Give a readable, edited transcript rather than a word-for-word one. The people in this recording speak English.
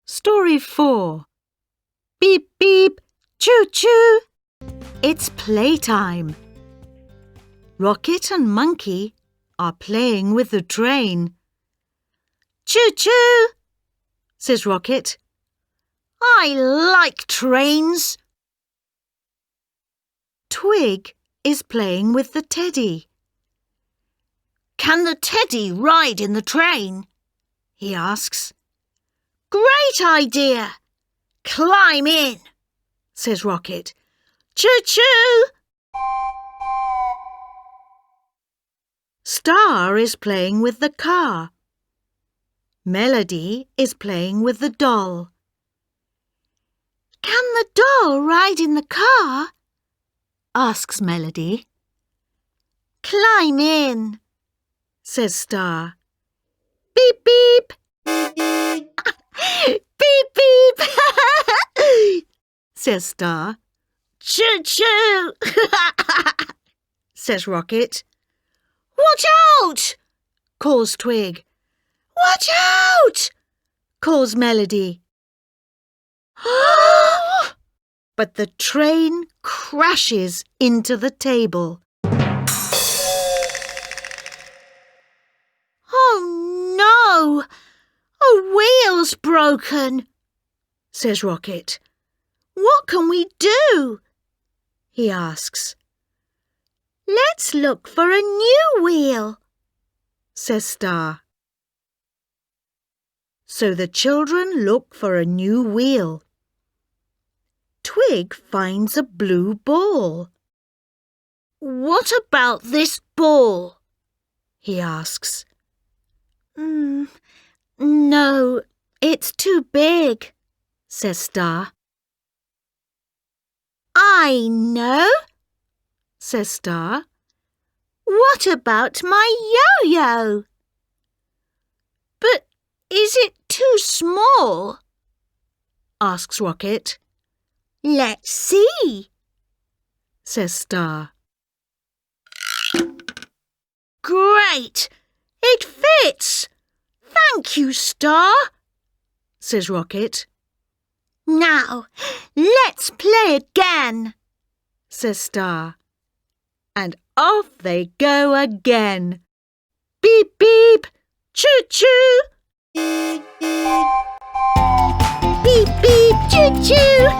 Story 4. Beep, beep, choo, choo. It's playtime. Rocket and Monkey are playing with the train. Choo, choo, says Rocket. I like trains. Twig is playing with the teddy. Can the teddy ride in the train? He asks. Great idea! Climb in, says Rocket. Choo-choo! Star is playing with the car. Melody is playing with the doll. Can the doll ride in the car? Asks Melody. Climb in, says Star. Beep, beep. Beep, beep, says Star. Choo-choo, says Rocket. Watch out, calls Twig. Watch out, calls Melody. But the train crashes into the table. Oh no! A wheel's broken, says Rocket. What can we do? He asks. Let's look for a new wheel, says Star. So the children look for a new wheel. Twig finds a blue ball. What about this ball? He asks. No, it's too big, says Star. I know, says Star. What about my yo-yo? But is it too small? Asks Rocket. Let's see, says Star. Great! It fits! Thank you, Star, says Rocket. Now, let's play again, says Star. And off they go again. Beep, beep, choo-choo. Beep, beep, choo-choo.